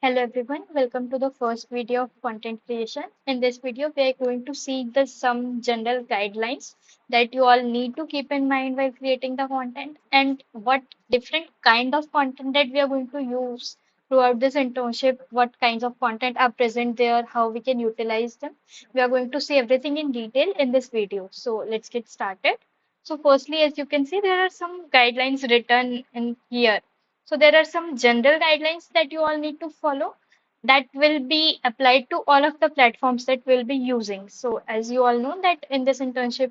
Hello everyone, welcome to the first video of content creation. In this video, we are going to see some general guidelines that you all need to keep in mind while creating the content and what different kind of content that we are going to use throughout this internship, what kinds of content are present there, how we can utilize them. We are going to see everything in detail in this video. So let's get started. So firstly, as you can see, there are some guidelines written in here. So there are some general guidelines that you all need to follow that will be applied to all of the platforms that we'll be using. So as you all know that in this internship,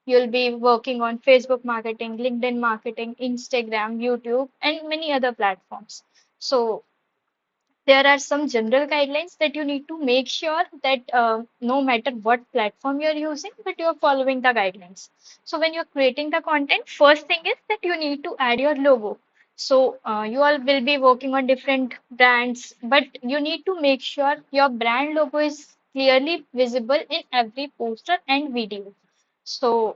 you'll be working on Facebook marketing, LinkedIn marketing, Instagram, YouTube, and many other platforms. So there are some general guidelines that you need to make sure that no matter what platform you're using, but you're following the guidelines. So when you're creating the content, first thing is that you need to add your logo. So you all will be working on different brands, but you need to make sure your brand logo is clearly visible in every poster and video. So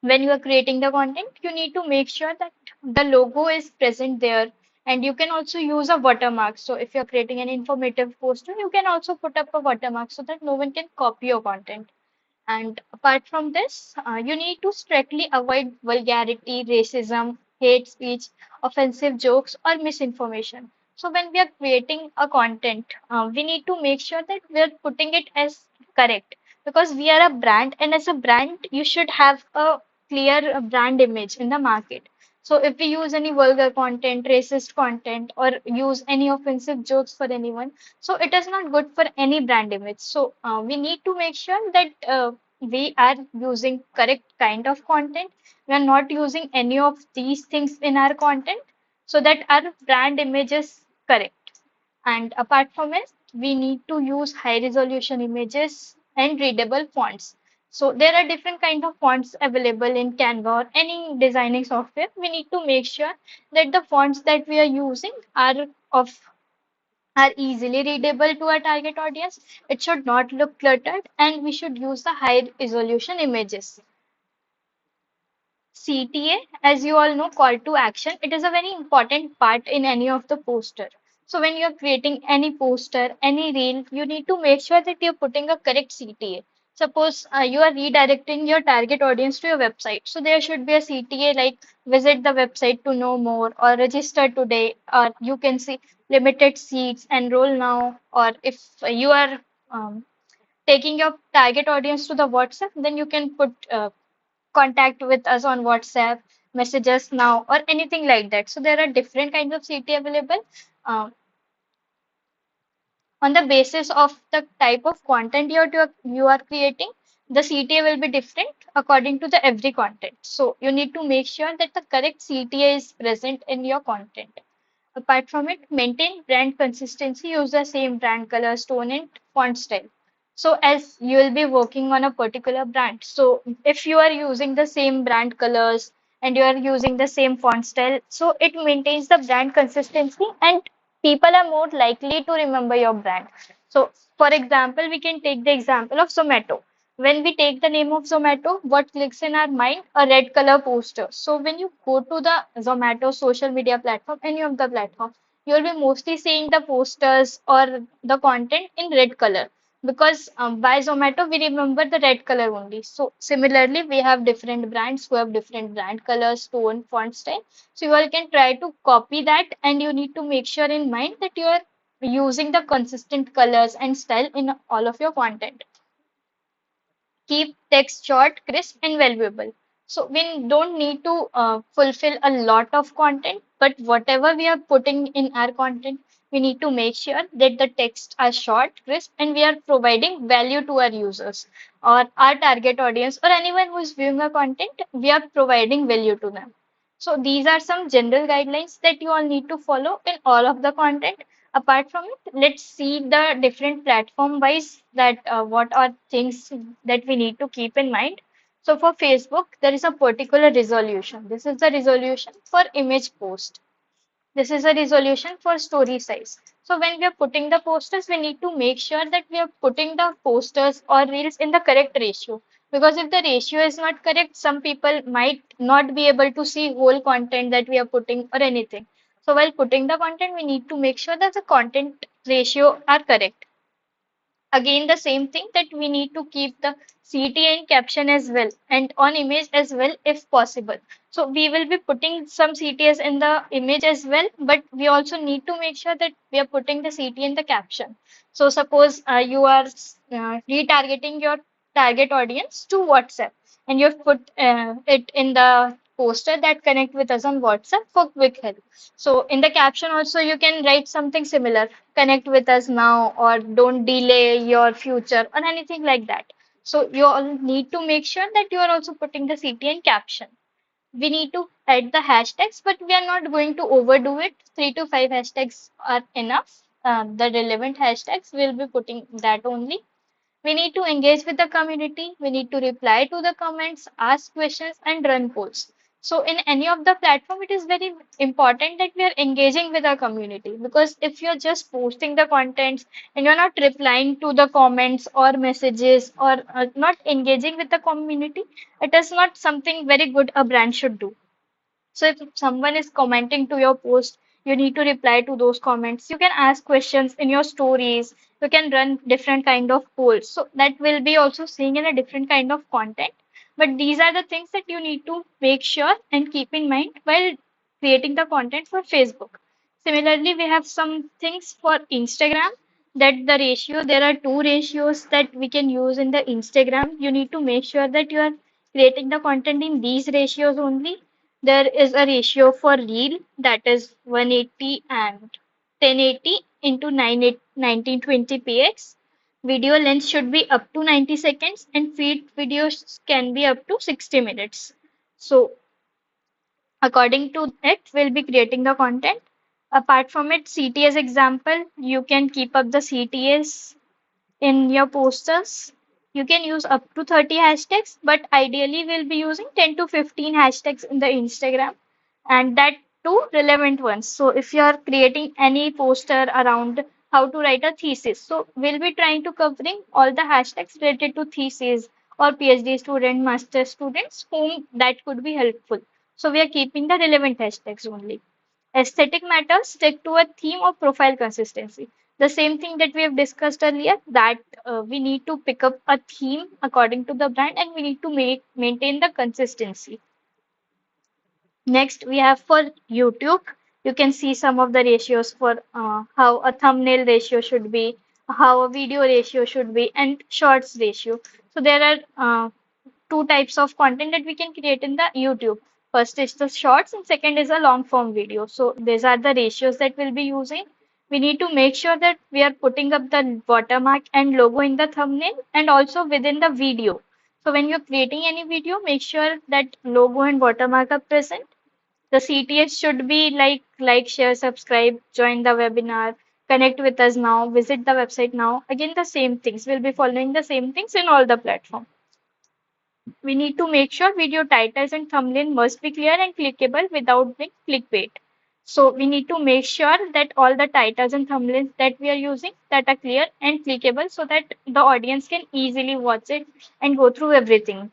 when you are creating the content, you need to make sure that the logo is present there. And you can also use a watermark. So if you're creating an informative poster, you can also put up a watermark so that no one can copy your content. And apart from this, you need to strictly avoid vulgarity, racism, hate speech, offensive jokes, or misinformation. So when we are creating a content, we need to make sure that we are putting it as correct because we are a brand, and as a brand, you should have a clear brand image in the market. So if we use any vulgar content, racist content, or use any offensive jokes for anyone, so it is not good for any brand image. So we need to make sure that we are using correct kind of content. We are not using any of these things in our content so that our brand image is correct. And apart from it, we need to use high resolution images and readable fonts. So there are different kind of fonts available in Canva or any designing software. We need to make sure that the fonts that we are using of are easily readable to our target audience. It should not look cluttered, and we should use the high resolution images. CTA, as you all know, call to action, it is a very important part in any of the poster. So when you're creating any poster, any reel, you need to make sure that you're putting a correct CTA. Suppose you are redirecting your target audience to your website. So there should be a CTA like visit the website to know more or register today, or you can see limited seats, enroll now, or if you are taking your target audience to the WhatsApp, then you can put contact with us on WhatsApp, message us now, or anything like that. So there are different kinds of CT available. Uh, on the basis of the type of content you are creating, the CTA will be different according to the every content. So you need to make sure that the correct CTA is present in your content. Apart from it, maintain brand consistency, use the same brand colors, tone, and font style. So as you will be working on a particular brand, so if you are using the same brand colors and you are using the same font style, so it maintains the brand consistency and people are more likely to remember your brand. So for example, we can take the example of Zomato. When we take the name of Zomato, what clicks in our mind? A red color poster. So when you go to the Zomato social media platform, any of the platform, you'll be mostly seeing the posters or the content in red color because by Zomato we remember the red color only. So similarly, we have different brands who have different brand colors, tone, font style. So you all can try to copy that, and you need to make sure in mind that you are using the consistent colors and style in all of your content. Keep text short, crisp, and valuable. So we don't need to fulfill a lot of content, but whatever we are putting in our content, we need to make sure that the texts are short, crisp, and we are providing value to our users or our target audience or anyone who is viewing our content. We are providing value to them. So these are some general guidelines that you all need to follow in all of the content. Apart from it, let's see the different platform wise that what are things that we need to keep in mind. So for Facebook, there is a particular resolution. This is the resolution for image post. This is a resolution for story size. So when we are putting the posters, we need to make sure that we are putting the posters or reels in the correct ratio. Because if the ratio is not correct, some people might not be able to see whole content that we are putting or anything. So while putting the content, we need to make sure that the content ratio are correct. Again, the same thing that we need to keep the CTA in caption as well and on image as well if possible. So we will be putting some CTAs in the image as well, but we also need to make sure that we are putting the CTA in the caption. So suppose you are retargeting your target audience to WhatsApp and you've put it in the poster that connect with us on WhatsApp for quick help. So in the caption also you can write something similar, connect with us now, or don't delay your future, or anything like that. So you all need to make sure that you are also putting the CTN caption. We need to add the hashtags, but we are not going to overdo it. 3 to 5 hashtags are enough. The relevant hashtags we'll be putting that only. We need to engage with the community. We need to reply to the comments, ask questions, and run polls. So, in any of the platform, it is very important that we are engaging with our community, because if you're just posting the contents and you're not replying to the comments or messages, or not engaging with the community, it is not something very good a brand should do. So if someone is commenting to your post, you need to reply to those comments. You can ask questions in your stories. You can run different kind of polls. So that will be also seeing in a different kind of content. But these are the things that you need to make sure and keep in mind while creating the content for Facebook. Similarly, we have some things for Instagram, that the ratio, there are two ratios that we can use in the Instagram. You need to make sure that you are creating the content in these ratios only. There is a ratio for reel, that is 180 and 1080 into 1920 px. Video length should be up to 90 seconds and feed videos can be up to 60 minutes. So according to it, we'll be creating the content. Apart from it, CTAs example, you can keep up the CTAs in your posters. You can use up to 30 hashtags, but ideally we'll be using 10 to 15 hashtags in the Instagram, and that too relevant ones. So if you are creating any poster around how to write a thesis, so we'll be trying to covering all the hashtags related to thesis or PhD student, master students whom that could be helpful. So we are keeping the relevant hashtags only. Aesthetic matters, stick to a theme or profile consistency. The same thing that we have discussed earlier, that we need to pick up a theme according to the brand and we need to maintain the consistency. Next, we have for YouTube. You can see some of the ratios for how a thumbnail ratio should be, how a video ratio should be, and shorts ratio. So there are two types of content that we can create in the YouTube. First is the shorts and second is a long form video. So these are the ratios that we'll be using. We need to make sure that we are putting up the watermark and logo in the thumbnail and also within the video. So when you're creating any video, make sure that logo and watermark are present. The CTS should be like, share, subscribe, join the webinar, connect with us now, visit the website now. Again, the same things. We'll be following the same things in all the platforms. We need to make sure video titles and thumbnail must be clear and clickable without being clickbait. So we need to make sure that all the titles and thumbnails that we are using that are clear and clickable so that the audience can easily watch it and go through everything.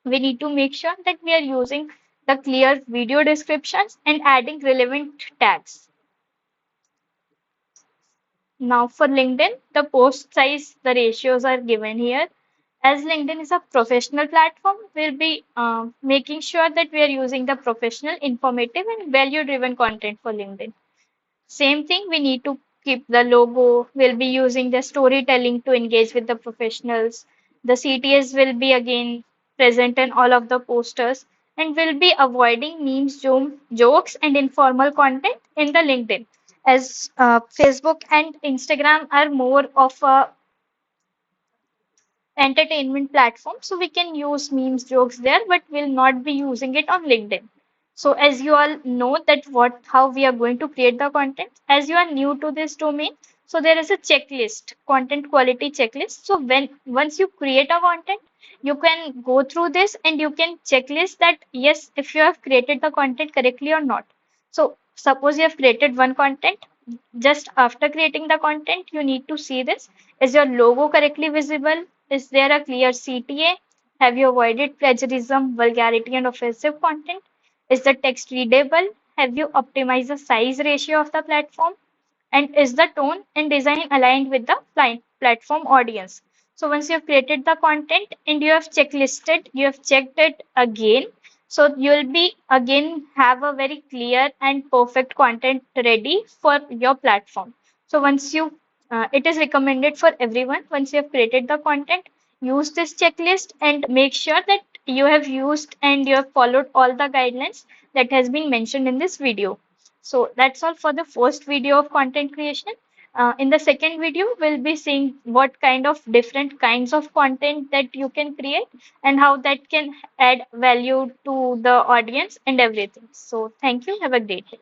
We need to make sure that we are using the clear video descriptions and adding relevant tags. Now for LinkedIn, the post size, the ratios are given here. As LinkedIn is a professional platform, we'll be making sure that we are using the professional, informative, and value-driven content for LinkedIn. Same thing, we need to keep the logo. We'll be using the storytelling to engage with the professionals. The CTS will be again present in all of the posters, and we'll be avoiding memes, jokes, and informal content in the LinkedIn. As Facebook and Instagram are more of a entertainment platform, so we can use memes, jokes there, but we'll not be using it on LinkedIn. So as you all know that what how we are going to create the content, as you are new to this domain, so there is a checklist, content quality checklist. So when once you create a content, you can go through this and you can checklist that yes, if you have created the content correctly or not. So suppose you have created one content, just after creating the content, you need to see this. Is your logo correctly visible? Is there a clear CTA? Have you avoided plagiarism, vulgarity, and offensive content? Is the text readable? Have you optimized the size ratio of the platform? And is the tone and design aligned with the platform audience? So once you have created the content and you have checklisted, you have checked it again, so you will be again have a very clear and perfect content ready for your platform. So once you it is recommended for everyone, once you have created the content, use this checklist and make sure that you have used and you have followed all the guidelines that has been mentioned in this video. So that's all for the first video of content creation. In the second video, we'll be seeing what kind of different kinds of content that you can create and how that can add value to the audience and everything. So thank you. Have a great day.